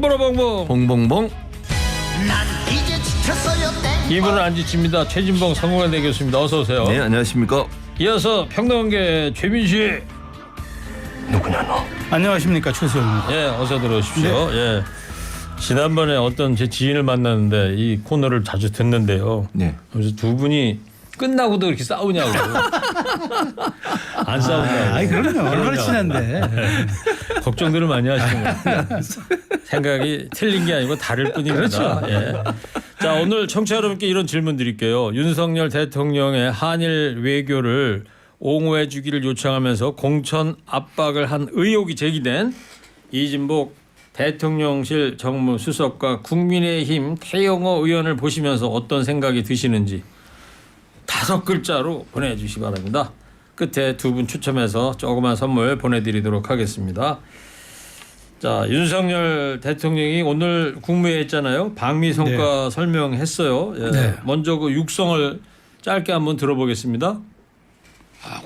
뽕보로뽕봉 봉봉봉. 난 이제 지쳤어요 땡. 이분은 안 지칩니다. 최진봉 성공회대 교수입니다. 어서 오세요. 네, 안녕하십니까. 이어서 평론계 최민씨. 누구냐 너? 안녕하십니까 최수영입니다. 예, 어서 들어오십시오. 예. 지난번에 어떤 제 지인을 만났는데 이 코너를 자주 듣는데요. 네. 그래서 두 분이 끝나고도 이렇게 싸우냐고. 안 싸우냐고. 아이 그럼요. 얼마나 친한데. 걱정들을 많이 하시는 거예요. 생각이 틀린 게 아니고 다를 뿐입니다. 그렇죠. 예. 자, 오늘 청취자 여러분께 이런 질문 드릴게요. 윤석열 대통령의 한일 외교를 옹호해 주기를 요청하면서 공천 압박을 한 의혹이 제기된 이진복 대통령실 정무수석과 국민의힘 태영호 의원을 보시면서 어떤 생각이 드시는지 5글자로 보내주시기 바랍니다. 끝에 두 분 추첨해서 조그만 선물 보내드리도록 하겠습니다. 자, 윤석열 대통령이 오늘 국무회의 했잖아요. 방미 성과 설명했어요. 예. 네. 먼저 그 육성을 짧게 한번 들어보겠습니다.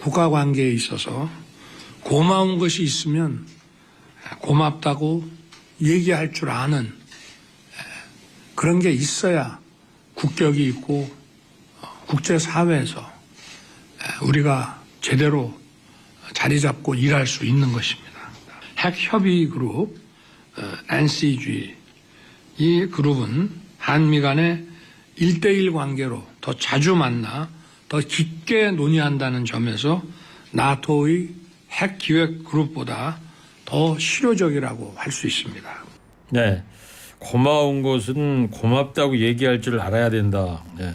국가 관계에 있어서 고마운 것이 있으면 고맙다고 얘기할 줄 아는 그런 게 있어야 국격이 있고 국제사회에서 우리가 제대로 자리 잡고 일할 수 있는 것입니다. 핵협의그룹 NCG 이 그룹은 한미 간의 1대1 관계로 더 자주 만나 더 깊게 논의한다는 점에서 나토의 핵기획 그룹보다 더 실효적이라고 할 수 있습니다. 네, 고마운 것은 고맙다고 얘기할 줄 알아야 된다. 네.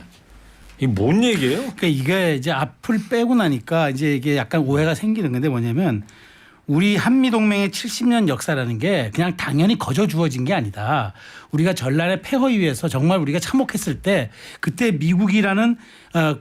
이게 뭔 얘기예요? 그러니까 이게 이제 앞을 빼고 나니까 이제 이게 약간 오해가 생기는 건데 뭐냐면 우리 한미 동맹의 70년 역사라는 게 그냥 당연히 거저 주어진 게 아니다. 우리가 전란의 폐허위에서 정말 우리가 참혹했을 때 그때 미국이라는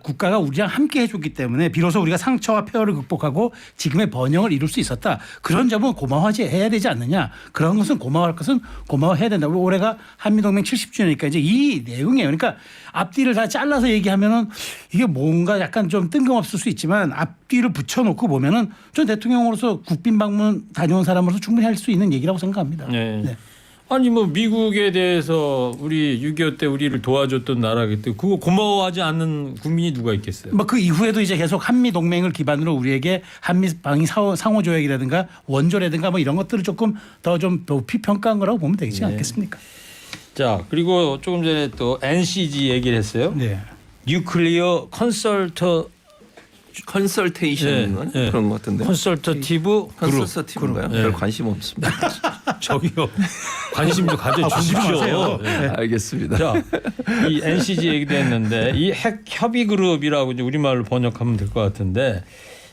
국가가 우리랑 함께 해줬기 때문에 비로소 우리가 상처와 폐허를 극복하고 지금의 번영을 이룰 수 있었다. 그런 점은 고마워하지 해야 되지 않느냐. 그런 것은 고마워할 것은 고마워해야 된다. 우리 올해가 한미동맹 70주년이니까 이제 이 내용이에요. 그러니까 앞뒤를 다 잘라서 얘기하면은 이게 뭔가 약간 좀 뜬금없을 수 있지만 앞뒤를 붙여놓고 보면은 전 대통령으로서 국빈 방문 다녀온 사람으로서 충분히 할 수 있는 얘기라고 생각합니다. 네. 네. 아니 뭐 미국에 대해서 우리 6.25 때 우리를 도와줬던 나라기 때문에 그거 고마워하지 않는 국민이 누가 있겠어요? 뭐 그 이후에도 이제 계속 한미 동맹을 기반으로 우리에게 한미 방위 상호 조약이라든가 원조라든가 뭐 이런 것들을 조금 더 좀 높이 평가한 거라고 보면 되지 않겠습니까? 자, 그리고 조금 전에 또 NCG 얘기를 했어요. 네. 뉴클리어 컨설테이션 네, 네. 그런 것 같은데. 컨설터티브 그룹. 컨설티브인가요? 네. 별 관심 없습니다. 저기요. 관심 좀 가져주십시오. 네. 알겠습니다. 자, 이 NCG 얘기도 했는데 이 핵 협의 그룹이라고 이제 우리말로 번역하면 될 것 같은데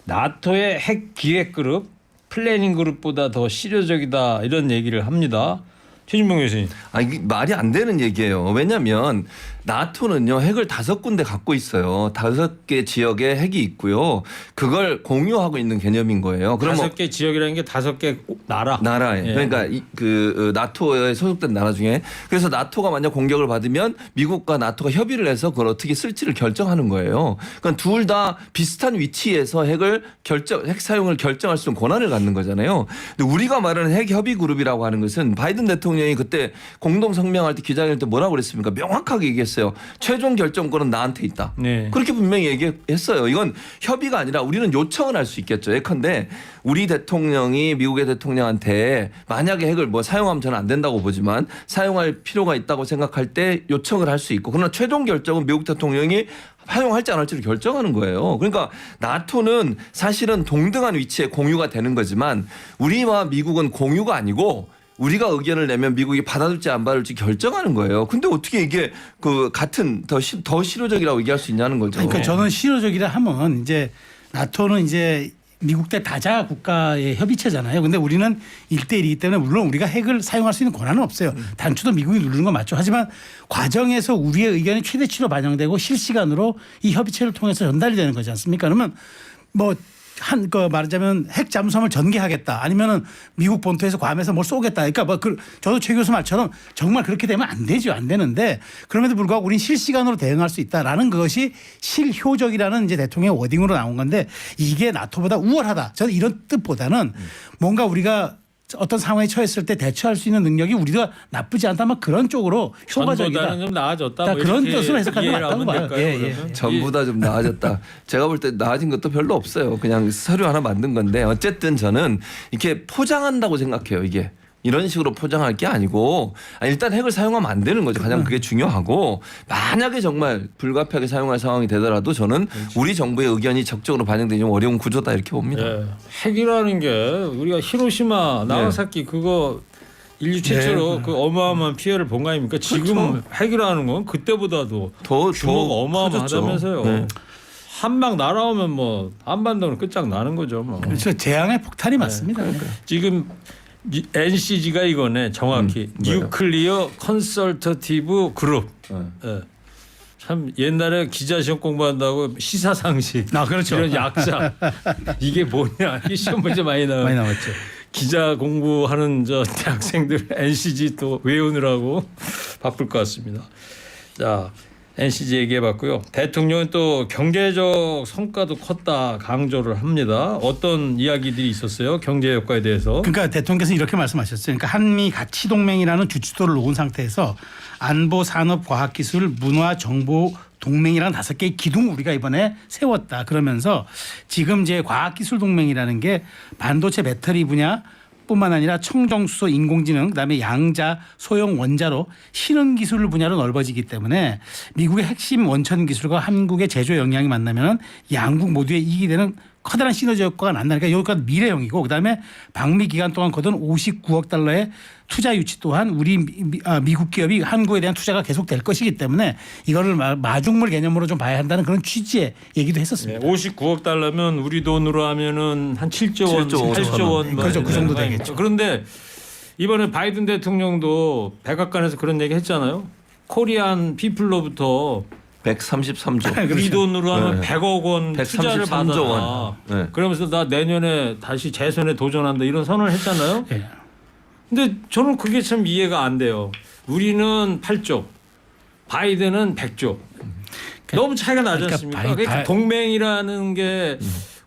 나토의 핵 기획 그룹, 플래닝 그룹보다 더 실효적이다 이런 얘기를 합니다. 최진봉 교수님. 이게 말이 안 되는 얘기예요. 왜냐하면 나토는요 핵을 5군데 갖고 있어요. 5개 지역에 핵이 있고요. 그걸 공유하고 있는 개념인 거예요. 그럼 5개 지역이라는 게 5개 나라에 예. 그러니까 그 나토에 소속된 나라 중에 그래서 나토가 만약 공격을 받으면 미국과 나토가 협의를 해서 그걸 어떻게 쓸지를 결정하는 거예요. 그러니까 둘 다 비슷한 위치에서 핵 사용을 결정할 수 있는 권한을 갖는 거잖아요. 근데 우리가 말하는 핵 협의 그룹이라고 하는 것은 바이든 대통령이 그때 공동 성명할 때 기자회견 때 뭐라고 그랬습니까? 명확하게 얘기했어요. 최종 결정권은 나한테 있다. 네. 그렇게 분명히 얘기했어요. 이건 협의가 아니라 우리는 요청을 할 수 있겠죠. 예컨대 우리 대통령이 미국의 대통령한테 만약에 핵을 뭐 사용하면 저는 안 된다고 보지만 사용할 필요가 있다고 생각할 때 요청을 할 수 있고 그러나 최종 결정은 미국 대통령이 사용할지 안 할지를 결정하는 거예요. 그러니까 나토는 사실은 동등한 위치에 공유가 되는 거지만 우리와 미국은 공유가 아니고 우리가 의견을 내면 미국이 받아줄지 안 받아줄지 결정하는 거예요. 근데 어떻게 이게 그 같은 더 실효적이라고 얘기할 수 있냐는 거죠. 그러니까 저는 실효적이라 하면 이제 나토는 이제 미국 대 다자 국가의 협의체잖아요. 근데 우리는 1대1이기 때문에 물론 우리가 핵을 사용할 수 있는 권한은 없어요. 단추도 미국이 누르는 건 맞죠. 하지만 과정에서 우리의 의견이 최대치로 반영되고 실시간으로 이 협의체를 통해서 전달이 되는 거지 않습니까? 그러면 뭐 말하자면 핵 잠수함을 전개하겠다 아니면은 미국 본토에서 괌에서 뭘 쏘겠다. 그러니까 저도 최 교수 말처럼 정말 그렇게 되면 안 되죠. 안 되는데 그럼에도 불구하고 우리는 실시간으로 대응할 수 있다라는 것이 실효적이라는 이제 대통령의 워딩으로 나온 건데 이게 나토보다 우월하다. 저는 이런 뜻보다는 뭔가 우리가 어떤 상황에 처했을 때 대처할 수 있는 능력이 우리가 나쁘지 않다면 그런 쪽으로 효과적이다. 전보다는 좀 나아졌다. 자, 뭐 그런 이렇게 뜻으로 해석하는 게 이해를 맞다고 하면 봐요. 될까요, 예, 예. 그러면? 전부 다 좀 나아졌다. 제가 볼 때 나아진 것도 별로 없어요. 그냥 서류 하나 만든 건데 어쨌든 저는 이렇게 포장한다고 생각해요. 이게. 이런 식으로 포장할 게 아니고 일단 핵을 사용하면 안 되는 거죠. 가장 그게 중요하고 만약에 정말 불가피하게 사용할 상황이 되더라도 저는 우리 정부의 의견이 적극적으로 반영되기 좀 어려운 구조다 이렇게 봅니다. 예. 핵이라는 게 우리가 히로시마, 나가사키 그거 인류 최초로 그 어마어마한 피해를 본 거 아닙니까? 지금 핵이라는 건 그때보다도 더 규모가 어마어마하다면서요. 네. 한 방 날아오면 뭐 한반도는 끝장나는 거죠. 뭐. 그렇죠. 재앙의 폭탄이 맞습니다. 지금 NCG가 이거네 정확히 뭐예요? 뉴클리어 컨설터티브 그룹. 네. 예. 참 옛날에 기자 시험 공부한다고 시사상식 그렇죠. 이런 약자 이게 뭐냐 이게 시험 문제 많이 나와요. 많이 나왔죠. 기자 공부하는 저 대학생들 NCG 또 외우느라고 바쁠 것 같습니다. 자, NCG 얘기해봤고요. 대통령은 또 경제적 성과도 컸다 강조를 합니다. 어떤 이야기들이 있었어요? 경제 효과에 대해서. 그러니까 대통령께서 이렇게 말씀하셨어요. 그러니까 한미 가치 동맹이라는 주춧돌을 놓은 상태에서 안보, 산업, 과학기술, 문화, 정보 동맹이라는 5개의 기둥 우리가 이번에 세웠다. 그러면서 지금 이제 과학기술 동맹이라는 게 반도체 배터리 분야 뿐만 아니라 청정수소, 인공지능, 그다음에 양자, 소형 원자로 신흥 기술 분야로 넓어지기 때문에 미국의 핵심 원천 기술과 한국의 제조 역량이 만나면 양국 모두에 이익이 되는 커다란 시너지 효과가 난다니까 여기가 미래형이고 그다음에 방미 기간 동안 거둔 59억 달러의 투자 유치 또한 우리 미국 기업이 한국에 대한 투자가 계속될 것이기 때문에 이거를 마중물 개념으로 좀 봐야 한다는 그런 취지의 얘기도 했었습니다. 네, 59억 달러면 우리 돈으로 하면은 한 7조 원, 8조 원 그렇죠. 그 정도 되겠죠. 그런데 이번에 바이든 대통령도 백악관에서 그런 얘기 했잖아요. 코리안 피플로부터 133조. 우리 돈으로 하면 네. 100억 원 투자를 133조 받아. 원. 네. 그러면서 나 내년에 다시 재선에 도전한다 이런 선언을 했잖아요. 예. 근데 저는 그게 참 이해가 안 돼요. 우리는 8조, 바이든은 100조. 너무 차이가 나지 그러니까 않습니까? 그러니까 동맹이라는 게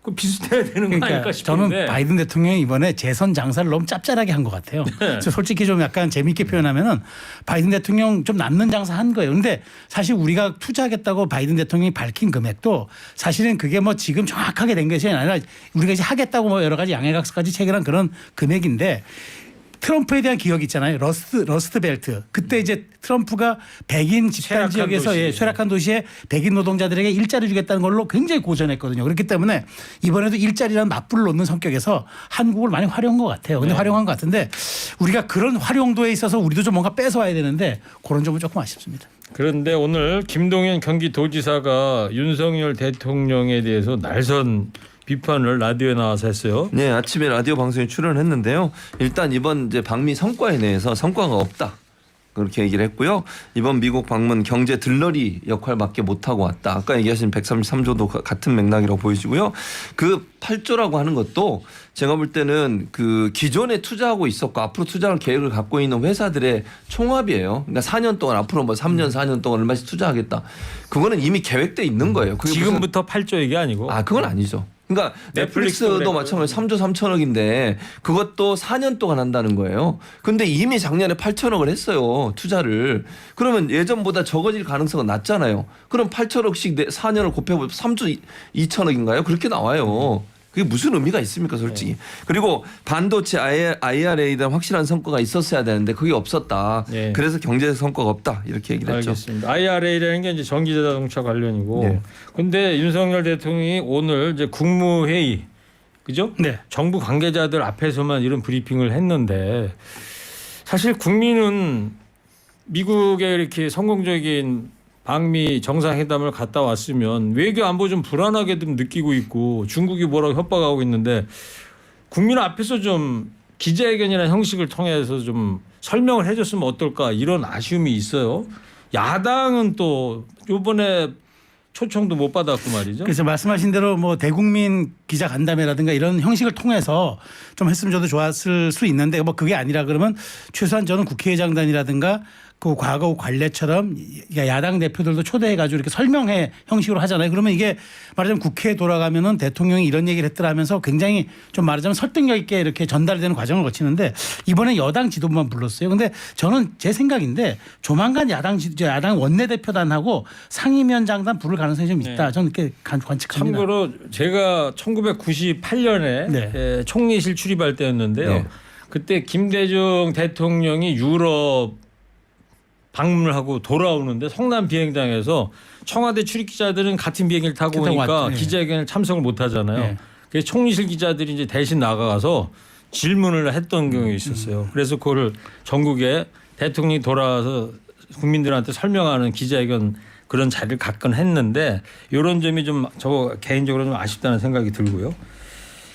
그 비슷해야 되는 거 아닐까 그러니까 싶은데. 저는 바이든 대통령이 이번에 재선 장사를 너무 짭짤하게 한 것 같아요. 그래서 솔직히 좀 약간 재미있게 표현하면은 바이든 대통령 좀 남는 장사 한 거예요. 그런데 사실 우리가 투자하겠다고 바이든 대통령이 밝힌 금액도 사실은 그게 뭐 지금 정확하게 된 것이 아니라 우리가 이제 하겠다고 뭐 여러 가지 양해각서까지 체결한 그런 금액인데 트럼프에 대한 기억이 있잖아요. 러스트 벨트. 그때 이제 트럼프가 백인 집단 쇠락한 지역에서 도시. 쇠락한 도시에 백인 노동자들에게 일자리 주겠다는 걸로 굉장히 고전했거든요. 그렇기 때문에 이번에도 일자리라는 맞불을 놓는 성격에서 한국을 많이 활용한 것 같아요. 근데 활용한 것 같은데 우리가 그런 활용도에 있어서 우리도 좀 뭔가 뺏어와야 되는데 그런 점은 조금 아쉽습니다. 그런데 오늘 김동연 경기도지사가 윤석열 대통령에 대해서 날선 비판을 라디오에 나와서 했어요. 네, 아침에 라디오 방송에 출연했는데요. 일단 이번 이제 방미 성과에 대해서 성과가 없다. 그렇게 얘기를 했고요. 이번 미국 방문 경제 들러리 역할밖에 못하고 왔다. 아까 얘기하신 133조도 같은 맥락이라고 보이시고요. 그 8조라고 하는 것도 제가 볼 때는 그 기존에 투자하고 있었고 앞으로 투자할 계획을 갖고 있는 회사들의 총합이에요. 그러니까 4년 동안 앞으로 뭐 3년 4년 동안 얼마씩 투자하겠다. 그거는 이미 계획돼 있는 거예요. 그게 지금부터 8조 얘기 아니고. 그건 아니죠. 그러니까 넷플릭스도 넷플릭스도 마찬가지로 3조 3천억인데 그것도 4년 동안 한다는 거예요. 근데 이미 작년에 8천억을 했어요. 투자를. 그러면 예전보다 적어질 가능성은 낮잖아요. 그럼 8천억씩 4년을 곱해보면 3조 2천억인가요? 그렇게 나와요. 그게 무슨 의미가 있습니까, 솔직히. 그리고 반도체 IRA에 대한 확실한 성과가 있었어야 되는데 그게 없었다. 네. 그래서 경제적 성과가 없다. 이렇게 얘기를 했죠. 알겠습니다. IRA라는 게 이제 전기자동차 관련이고. 네. 근데 윤석열 대통령이 오늘 이제 국무회의, 그죠? 네. 정부 관계자들 앞에서만 이런 브리핑을 했는데 사실 국민은 미국의 이렇게 성공적인 방미 정상회담을 갔다 왔으면 외교 안보 좀 불안하게 좀 느끼고 있고 중국이 뭐라고 협박하고 있는데 국민 앞에서 좀 기자회견이나 형식을 통해서 좀 설명을 해줬으면 어떨까 이런 아쉬움이 있어요. 야당은 또 이번에 초청도 못 받았고 말이죠. 그래서 말씀하신 대로 뭐 대국민 기자 간담회라든가 이런 형식을 통해서 좀 했으면 저도 좋았을 수 있는데 뭐 그게 아니라 그러면 최소한 저는 국회의장단이라든가 그 과거 관례처럼 야당 대표들도 초대해가지고 이렇게 설명회 형식으로 하잖아요. 그러면 이게 말하자면 국회에 돌아가면은 대통령이 이런 얘기를 했더라 하면서 굉장히 좀 말하자면 설득력 있게 이렇게 전달되는 과정을 거치는데 이번에 여당 지도부만 불렀어요. 근데 저는 제 생각인데 조만간 야당 원내대표단하고 상임위원장단 부를 가능성이 좀 있다. 저는 이렇게 관측합니다. 참고로 제가 1998년에 네. 총리실 출입할 때였는데요. 네. 그때 김대중 대통령이 유럽 방문을 하고 돌아오는데 성남 비행장에서 청와대 출입 기자들은 같은 비행기를 타고 오니까 왔죠. 네. 기자회견을 참석을 못 하잖아요. 네. 그래서 총리실 기자들이 이제 대신 나가서 질문을 했던 경우가 있었어요. 그래서 그거를 전국에 대통령이 돌아와서 국민들한테 설명하는 기자회견 그런 자리를 갖곤 했는데 이런 점이 좀 저 개인적으로 좀 아쉽다는 생각이 들고요.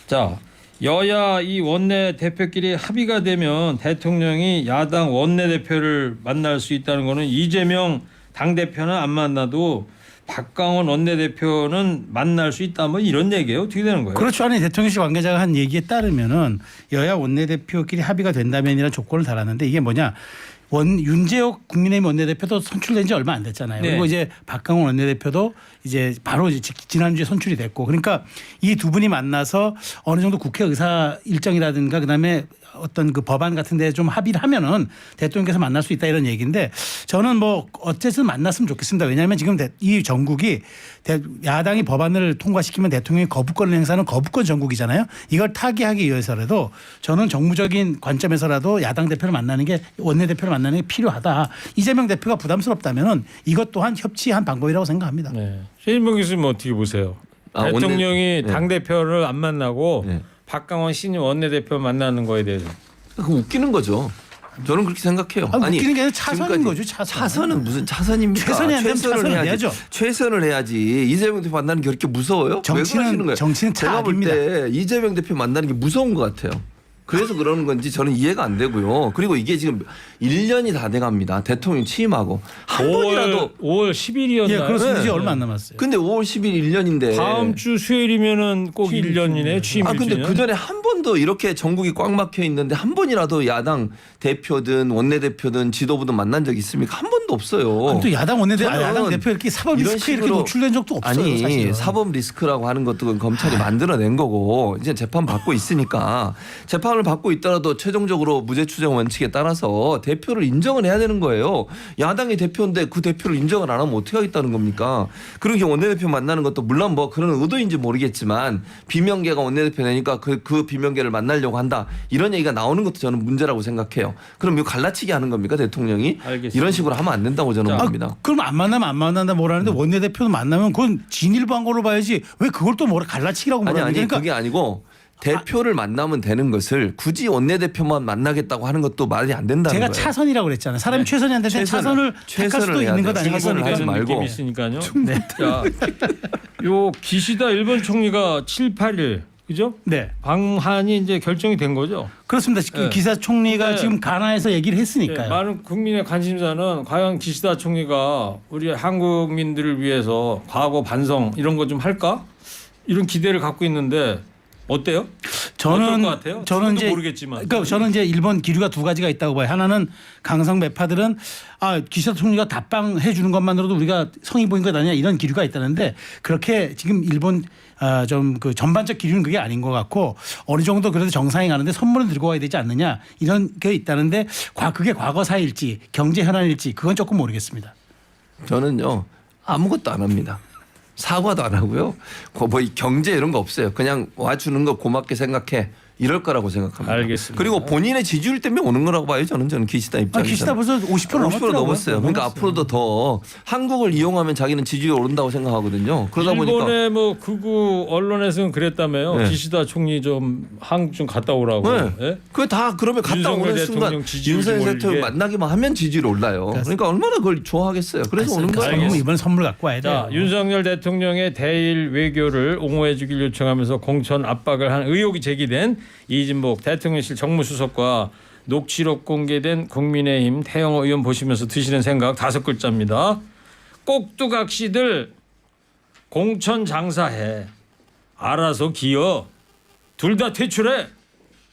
자, 여야 이 원내 대표끼리 합의가 되면 대통령이 야당 원내 대표를 만날 수 있다는 거는 이재명 당 대표는 안 만나도 박강원 원내 대표는 만날 수 있다 뭐 이런 얘기예요. 어떻게 되는 거예요? 그렇죠. 아니 대통령실 관계자가 한 얘기에 따르면은 여야 원내대표끼리 합의가 된다면이라는 조건을 달았는데 이게 뭐냐. 윤재옥 국민의힘 원내대표도 선출된 지 얼마 안 됐잖아요. 네. 그리고 이제 박강원 원내대표도 이제 바로 이제 지난주에 선출이 됐고 그러니까 이 두 분이 만나서 어느 정도 국회 의사 일정이라든가 그다음에 어떤 그 법안 같은 데 좀 합의를 하면은 대통령께서 만날 수 있다 이런 얘기인데 저는 뭐 어쨌든 만났으면 좋겠습니다. 왜냐하면 지금 이 전국이 야당이 법안을 통과시키면 대통령이 거부권을 행사하는 거부권 전국이잖아요. 이걸 타개하기 위해서라도 저는 정무적인 관점에서라도 야당 대표를 만나는 게 원내대표를 만나는 게 필요하다. 이재명 대표가 부담스럽다면은 이것 또한 협치한 방법이라고 생각합니다. 네. 최인봉 교수님 어떻게 보세요? 대통령이 당 대표를 안 만나고 네. 박강원 신임 원내대표 만나는 거에 대해서 그거 웃기는 거죠. 저는 그렇게 생각해요. 아니, 웃기는 게 아니라 차선인 지금까지 거죠. 차선. 차선은 무슨 차선입니까? 최선이 안 되면 차선을 해야지. 해야죠. 최선을 해야지. 이재명 대표 만나는 게 그렇게 무서워요? 왜 그러시는 거예요? 정치는 제가 볼 때 이재명 대표 만나는 게 무서운 것 같아요. 그래서 그러는 건지 저는 이해가 안 되고요. 그리고 이게 지금 1년이 다 돼갑니다. 대통령 취임하고 한 번이라도 5월 10일이었나요? 예, 그렇습니다. 이제 네. 얼마 안 남았어요. 근데 5월 10일 1년인데 다음 주 수요일이면은 꼭 1년이네 취임 아 근데 일주년. 그 전에 한 번도 이렇게 전국이 꽉 막혀 있는데 한 번이라도 야당 대표든 원내대표든 지도부든 만난 적 있습니까? 한 번도 없어요. 아니, 또 야당 원내대표, 저는 야당 대표 이렇게 사법 이런 리스크에 이렇게 식으로- 노출된 적도 없어요. 아니 사실은. 사법 리스크라고 하는 것도 그건 검찰이 만들어낸 거고 이제 재판 받고 있으니까 재판을 받고 있더라도 최종적으로 무죄 추정 원칙에 따라서 대표를 인정을 해야 되는 거예요. 야당의 대표인데 그 대표를 인정을 안 하면 어떻게 하겠다는 겁니까? 그리고 이게 원내대표 만나는 것도 물론 뭐 그런 의도인지 모르겠지만 비명계가 원내대표 되니까 그 비명계를 만나려고 한다 이런 얘기가 나오는 것도 저는 문제라고 생각해요. 그럼 이거 갈라치기 하는 겁니까 대통령이? 알겠습니다. 이런 식으로 하면 안 된다고 저는 자, 봅니다. 그럼 안 만나면 안 만난다 뭐라는데 원내대표는 만나면 그건 진일보한 걸로 봐야지 왜 그걸 또 뭐라 갈라치기라고 아니 뭐라는 거니까 그게 아니고 대표를 만나면 되는 것을 굳이 원내대표만 만나겠다고 하는 것도 말이 안 된다는 제가 거예요. 차선이라고 그랬잖아요. 사람이 최선이 안 되는데 차선을 택할 수도 해야 있는 것 돼요. 아니겠습니까? 차선을 하지 말고. 느낌이 있으니까요. 네. 자, 요 기시다 일본 총리가 7, 8일 그죠? 네. 방한이 이제 결정이 된 거죠. 그렇습니다. 네. 기사 총리가 네. 지금 가나에서 얘기를 네, 했으니까요. 많은 국민의 관심사는 과연 기시다 총리가 우리 한국민들을 위해서 과거 반성 이런 거 좀 할까? 이런 기대를 갖고 있는데 어때요? 어떨 것 같아요? 저는 이제 모르겠지만. 그러니까 저는 이제 일본 기류가 두 가지가 있다고 봐요. 하나는 강성 매파들은 기시다 총리가 답방해 주는 것만으로도 우리가 성의 보인 것 아니냐 이런 기류가 있다는데 그렇게 지금 일본 좀 그 전반적 기류는 그게 아닌 것 같고 어느 정도 그래도 정상에 가는데 선물을 들고 와야 되지 않느냐 이런 게 있다는데 그게 과거사일지 경제 현안일지 그건 조금 모르겠습니다. 저는요 아무것도 안 합니다. 사과도 안 하고요. 뭐 경제 이런 거 없어요. 그냥 와주는 거 고맙게 생각해. 이럴 거라고 생각합니다. 알겠습니다. 그리고 본인의 지지율 때문에 오는 거라고 봐요. 저는 기시다 입장에서. 기시다 벌써 50% 넘었어요. 그러니까 앞으로도 더 한국을 이용하면 자기는 지지율이 오른다고 생각하거든요. 그러다 보니까 일본의 뭐 극우 언론에서는 그랬다며요. 네. 기시다 총리 좀 한국 좀 갔다 오라고. 네. 예? 그게 다 그러면 갔다 윤석열 오는 순간 대통령 지지율이 윤석열 뭘 대통령 이게- 만나기만 하면 지지율이 올라요. 그러니까 얼마나 그걸 좋아하겠어요. 그래서 오는 거예요. 알겠습니다. 이번 선물 갖고 와야 돼요. 자, 윤석열 대통령의 대일 외교를 옹호해 주길 요청하면서 공천 압박을 한 의혹이 제기된 이진복 대통령실 정무수석과 녹취록 공개된 국민의힘 태영호 의원 보시면서 드시는 생각 5글자입니다. 꼭두각시들 공천 장사해. 알아서 기어. 둘 다 퇴출해.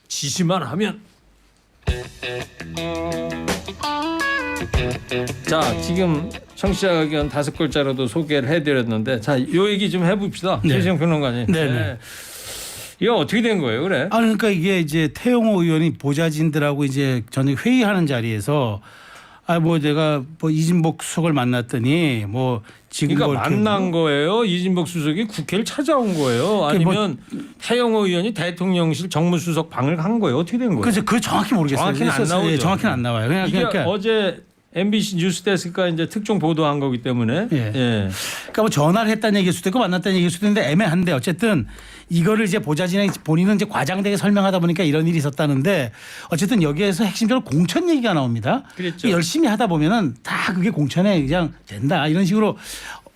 지시만 하면. 자, 지금 청취자 의견 5글자로도 소개를 해드렸는데, 자, 요 얘기 좀 해봅시다. 네. 최시영 평론가님. 네네. 이거 어떻게 된 거예요, 그래? 아 그러니까 이게 이제 태영호 의원이 보좌진들하고 이제 저녁 회의하는 자리에서 뭐 내가 뭐 이진복 수석을 만났더니 뭐 지금 그러니까 뭐 이렇게 만난 거예요. 이진복 수석이 국회를 찾아온 거예요. 아니면 태영호 의원이 대통령실 정무수석 방을 간 거예요. 어떻게 된 거예요? 그래서 그 정확히 모르겠어요. 정확히는 안 했었어요. 나오죠. 예, 정확히는 안 나와요. 이게 그러니까 어제 MBC 뉴스데스크가 이제 특종 보도한 거기 때문에 예. 예. 그러니까 뭐 전화를 했다는 얘기일 수도 있고 만났다는 얘기일 수도 있는데 애매한데 어쨌든 이거를 이제 보좌진이 본인은 이제 과장되게 설명하다 보니까 이런 일이 있었다는데 어쨌든 여기에서 핵심적으로 공천 얘기가 나옵니다. 그랬죠. 열심히 하다 보면은 다 그게 공천에 그냥 된다 이런 식으로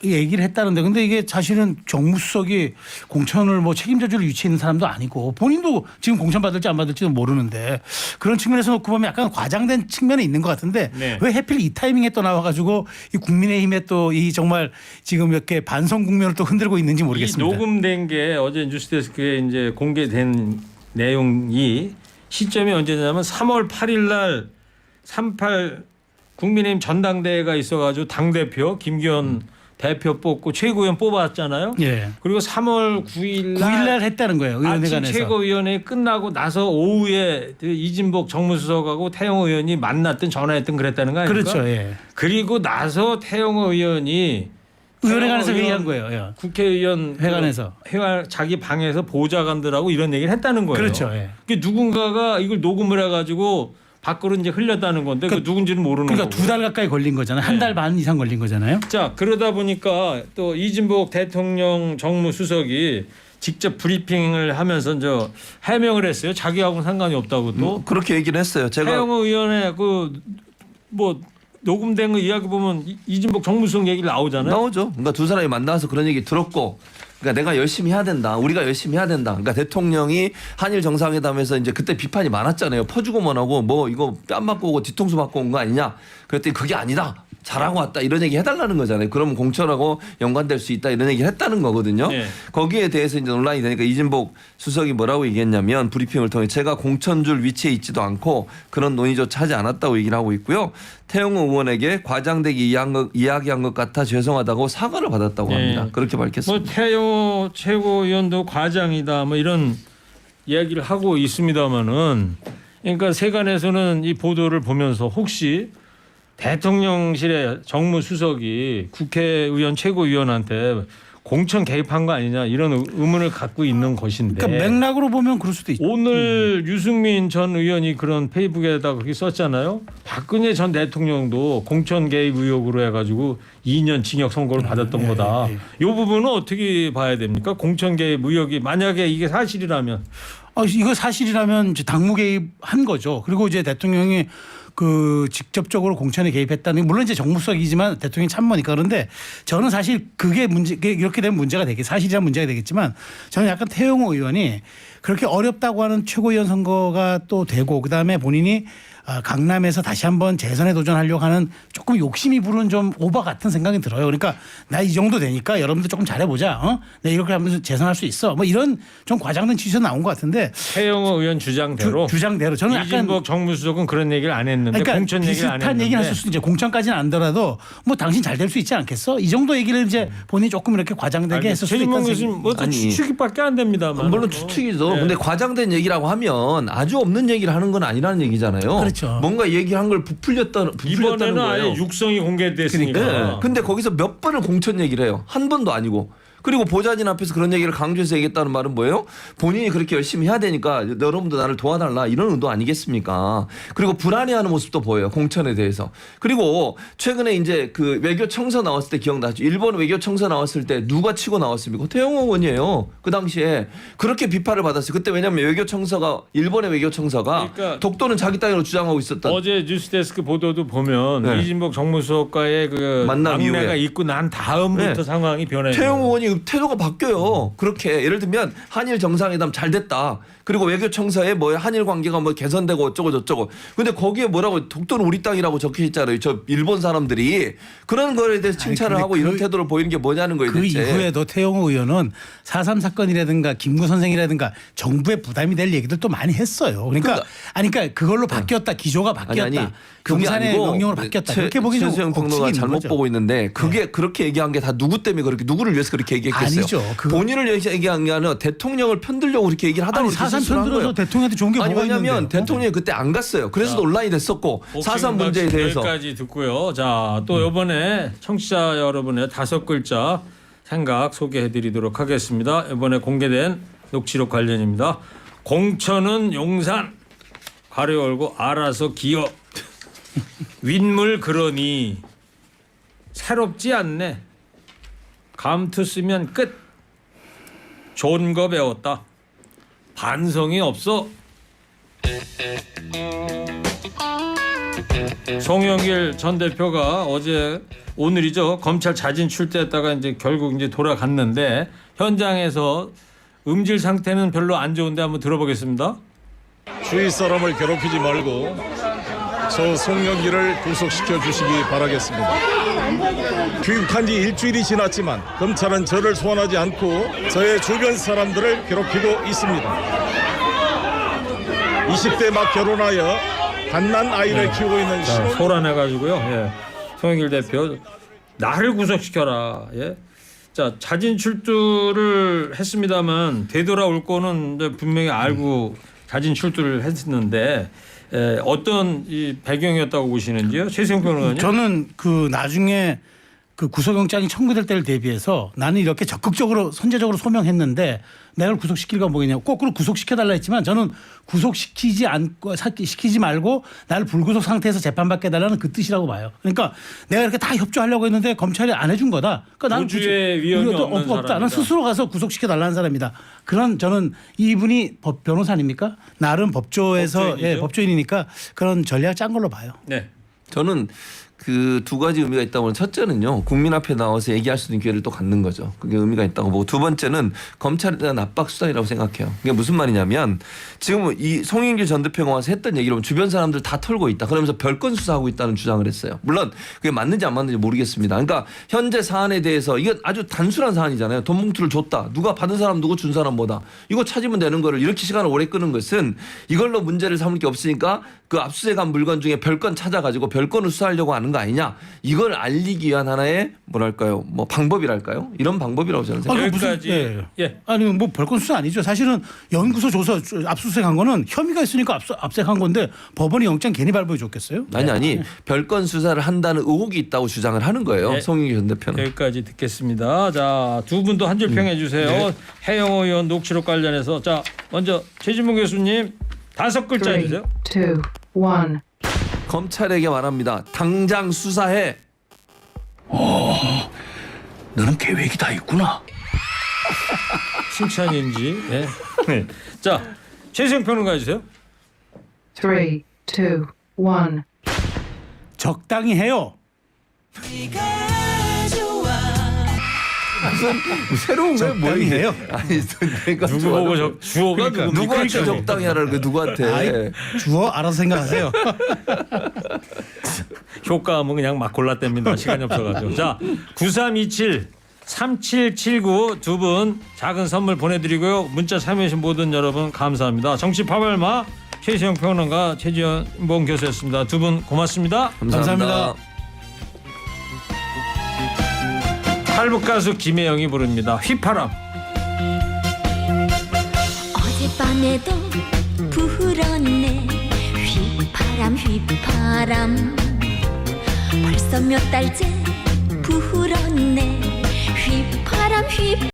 얘기를 했다는데 근데 이게 사실은 정무수석이 공천을 뭐 책임져줄 위치에 있는 사람도 아니고 본인도 지금 공천 받을지 안 받을지도 모르는데 그런 측면에서 놓고 보면 약간 과장된 측면이 있는 것 같은데 네. 왜 하필 이 타이밍에 또 나와가지고 이 국민의힘에 또 이 정말 지금 이렇게 반성 국면을 또 흔들고 있는지 모르겠습니다. 이 녹음된 게 어제 뉴스데스크에 이제 공개된 내용이 시점이 언제냐면 3월 8일 날 38 국민의힘 전당대회가 있어가지고 당 대표 김기현 대표 뽑고 최고위원 뽑았잖아요. 예. 그리고 3월 9일 9일날 했다는 거예요. 아침 의원회관에서. 최고위원회 끝나고 나서 오후에 그 이진복 정무수석하고 태영호 의원이 만났든 전화했든 그랬다는 거 아닙니까? 그렇죠. 예. 그리고 나서 태영호 의원이 의원회관에서 태영호 회의한 의원 거예요. 예. 국회의원 회관에서. 회관 자기 방에서 보좌관들하고 이런 얘기를 했다는 거예요. 그렇죠. 예. 그러니까 누군가가 이걸 녹음을 해가지고 밖으로 이제 흘렸다는 건데 그 누군지는 모르는 그러니까 거고. 2달 가까이 걸린 거잖아요. 한 네. 달 반 이상 걸린 거잖아요. 자, 그러다 보니까 또 이진복 대통령 정무수석이 직접 브리핑을 하면서 저 해명을 했어요. 자기하고는 상관이 없다고 또. 그렇게 얘기를 했어요. 제가 태영호 의원의 그 뭐 녹음된 거 이야기 보면 이진복 정무수석 얘기 나오잖아요. 나오죠. 그러니까 두 사람이 만나서 그런 얘기 들었고, 그러니까 내가 열심히 해야 된다. 우리가 열심히 해야 된다. 그러니까 대통령이 한일 정상회담에서 이제 그때 비판이 많았잖아요. 퍼주고 뭐하고 뭐 이거 뺨 맞고 오고 뒤통수 맞고 온 거 아니냐. 그랬더니 그게 아니다. 잘하고 왔다 이런 얘기 해달라는 거잖아요. 그러면 공천하고 연관될 수 있다 이런 얘기를 했다는 거거든요. 네. 거기에 대해서 이제 논란이 되니까 이진복 수석이 뭐라고 얘기했냐면 브리핑을 통해 제가 공천줄 위치에 있지도 않고 그런 논의조차 하지 않았다고 얘기를 하고 있고요. 태영호 의원에게 과장되게 이야기한 것 같아 죄송하다고 사과를 받았다고 네. 합니다. 그렇게 뭐 밝혔습니다. 태영호 최고위원도 과장이다 뭐 이런 이야기를 하고 있습니다마는 그러니까 세간에서는 이 보도를 보면서 혹시 대통령실의 정무수석이 국회의원 최고위원한테 공천 개입한 거 아니냐 이런 의문을 갖고 있는 것인데 그러니까 맥락으로 보면 그럴 수도 있죠. 오늘 유승민 전 의원이 그런 페이북에다 그렇게 썼잖아요. 박근혜 전 대통령도 공천 개입 의혹으로 해가지고 2년 징역 선고를 받았던 거다. 이 부분은 어떻게 봐야 됩니까? 공천 개입 의혹이 만약에 이게 사실이라면 이거 사실이라면 이제 당무 개입한 거죠. 그리고 이제 대통령이 그 직접적으로 공천에 개입했다는 게 물론 이제 정무수석이지만 대통령이 참모니까 그런데 저는 사실 그게 이렇게 되면 문제가 되겠 사실이란 문제가 되겠지만 저는 약간 태영호 의원이 그렇게 어렵다고 하는 최고위원 선거가 또 되고 그다음에 본인이 강남에서 다시 한번 재선에 도전하려고 하는 조금 욕심이 부른 좀 오바 같은 생각이 들어요. 그러니까 나 이 정도 되니까 여러분들 조금 잘해보자. 내가 이렇게 하면서 재선할 수 있어. 뭐 이런 좀 과장된 취지에서 나온 것 같은데 태영호 의원 주장대로 주장대로 저는 약간 이진복 정무수석은 그런 얘기를 안 했는데 그러니까 공천 얘기를 안 비슷한 했는데 얘기는 했을 수도 이제 공천까지는 아니더라도 뭐 당신 잘 될 수 있지 않겠어? 이 정도 얘기를 이제 본인이 조금 이렇게 과장되게 했을 수도 최진봉 있다는 교수님 생각이. 뭐또 아니. 추측밖에 안 됩니다만 물론 추측이죠. 네. 근데 과장된 얘기라고 하면 아주 없는 얘기를 하는 건 아니라는 얘기잖아요. 그렇죠. 뭔가 얘기한 걸 부풀렸다는 이번에는 거예요. 아예 육성이 공개됐으니까. 네. 근데 거기서 몇 번을 공천 얘기를 해요. 한 번도 아니고. 그리고 보좌진 앞에서 그런 얘기를 강조해서 얘기했다는 말은 뭐예요? 본인이 그렇게 열심히 해야 되니까 여러분도 나를 도와달라 이런 의도 아니겠습니까? 그리고 불안해하는 모습도 보여요. 공천에 대해서. 그리고 최근에 이제 그 외교 청서 나왔을 때 기억나죠? 일본 외교 청서 나왔을 때 누가 치고 나왔습니까? 태영호 의원이에요. 그 당시에 그렇게 비판을 받았어요. 그때 왜냐하면 외교 청서가 일본의 외교 청서가 그러니까 독도는 자기 땅으로 주장하고 있었던. 어제 뉴스데스크 보도도 보면 네. 이진복 정무수석과의 그 만남 막내가 이후에. 있고 난 다음부터 네. 상황이 변해요. 태영호 의원이 아니 태도가 바뀌어요. 그렇게 예를 들면 한일 정상회담 잘 됐다. 그리고 외교청사에 뭐 한일 관계가 뭐 개선되고 어쩌고 저쩌고. 근데 거기에 뭐라고 독도는 우리 땅이라고 적혀 있잖아요. 저 일본 사람들이 그런 거에 대해서 칭찬을 근데 하고 이런 태도를 보이는 게 뭐냐는 거예요. 그 대체. 이후에도 태영호 의원은 4.3 사건이라든가 김구 선생이라든가 정부에 부담이 될 얘기들 또 많이 했어요. 그러니까 그걸로 바뀌었다. 기조가 바뀌었다. 그게 경산의 아니고 명령으로 바뀌었다. 그렇게 보기 좀 최수영 평론가 억측이 있는 잘못 거죠. 보고 있는데 그게 그렇게 얘기한 게 다 누구 때문에 그렇게 누구를 위해서 그렇게 얘기했겠어요. 아니죠. 본인을 얘기한 게 아니라 대통령을 편들려고 그렇게 얘기를 하다가 아니 4.3 편들어서 대통령한테 좋은 게 아니 뭐가 왜냐하면 있는데요? 대통령이 그때 안 갔어요. 그래서 논란이 됐었고 4.3 문제에 대해서 여기까지 듣고요. 자, 또 이번에 청취자 여러분의 5글자 생각 소개해드리도록 하겠습니다. 이번에 공개된 녹취록 관련입니다. 공천은 용산 가로 열고 알아서 기어 윗물 그러니 새롭지 않네. 감투 쓰면 끝. 좋은 거 배웠다. 반성이 없어. 송영길 전 대표가 오늘이죠. 검찰 자진 출두했다가 이제 결국 이제 돌아갔는데 현장에서 음질 상태는 별로 안 좋은데 한번 들어보겠습니다. 주위 사람을 괴롭히지 말고 저 송영길을 구속시켜 주시기 바라겠습니다. 귀국한 지 일주일이 지났지만 검찰은 저를 소환하지 않고 저의 주변 사람들을 괴롭히고 있습니다. 20대 막 결혼하여 갓난 아이를 키우고 있는 자, 신혼 소란해가지고요. 예. 송영길 대표 나를 구속시켜라. 예. 자, 자진 출두를 했습니다만 되돌아올 거는 이제 분명히 알고 자진 출두를 했는데 어떤 이 배경이었다고 보시는지요, 최수영 변호사님? 저는 그 나중에 그 구속영장이 청구될 때를 대비해서 나는 이렇게 적극적으로 선제적으로 소명했는데 내가 구속시킬까 뭐겠냐. 거꾸로 구속시켜달라 했지만 저는 구속시키지 않고 시키지 말고 나를 불구속 상태에서 재판받게 해달라는 그 뜻이라고 봐요. 그러니까 내가 이렇게 다 협조하려고 했는데 검찰이 안 해준 거다. 그러니까 나는 도주의 위험이 없는 없다. 사람이다. 나는 스스로 가서 구속시켜달라는 사람이다. 그런 저는 이분이 변호사 아닙니까? 나름 법조에서 법조인이죠. 법조인이니까 그런 전략 짠 걸로 봐요. 네. 저는 그 두 가지 의미가 있다고 보면 첫째는요. 국민 앞에 나와서 얘기할 수 있는 기회를 또 갖는 거죠. 그게 의미가 있다고 보고 두 번째는 검찰에 대한 압박 수단이라고 생각해요. 그게 무슨 말이냐면 지금 이 송영길 전 대표가 와서 했던 얘기를 보면 주변 사람들 다 털고 있다. 그러면서 별건 수사하고 있다는 주장을 했어요. 물론 그게 맞는지 안 맞는지 모르겠습니다. 그러니까 현재 사안에 대해서 이건 아주 단순한 사안이잖아요. 돈 봉투를 줬다. 누가 받은 사람 누구 준 사람 뭐다. 이거 찾으면 되는 거를 이렇게 시간을 오래 끄는 것은 이걸로 문제를 삼을 게 없으니까 그 압수수색한 물건 중에 별건 찾아가지고 별건을 수사하려고 하는 거 아니냐. 이걸 알리기 위한 하나의 뭐랄까요. 뭐 방법이랄까요. 이런 방법이라고 저는 생각합니다. 여기까지. 예. 아니 뭐 별건 수사 아니죠. 사실은 연구소 조사 압수수색한 거는 혐의가 있으니까 압수수색한 건데 법원이 영장 괜히 발부해 줬겠어요? 아니 별건 수사를 한다는 의혹이 있다고 주장을 하는 거예요. 네. 송영길 전 대표는. 여기까지 듣겠습니다. 자, 두 분도 한 줄 평해 주세요. 해영호 의원 녹취록 관련해서 자, 먼저 최진봉 교수님 5글자 3, 해주세요. 2, 1. 검찰에게 말합니다. 당장 수사해. 너는 계획이 다 있구나. 칭찬인지. 예. 네. 자, 최수영 평론가 해주세요. 3, 2, 1. 적당히 해요. 새로운 걸 뭘 적당히 해요. 아니 내가 누구 보고 주어가 그러니까. 누굽니까? 누구한테 이거? 적당히 하라는 거 누구한테. 아이, 주어 알아서 생각하세요. 효과음은 그냥 막 골라댑니다. 시간이 없어가지고. 자, 9327 3779 두 분 작은 선물 보내드리고요. 문자 참여해주신 모든 여러분 감사합니다. 정치 파벌마 최수영 평론가 최진봉 교수였습니다. 두 분 고맙습니다. 감사합니다. 탈북 가수 김혜영이 부릅니다. 휘파람. 어젯밤에도 불었네 휘파람 휘파람 벌써 몇 달째 불었네 휘파람 휘파람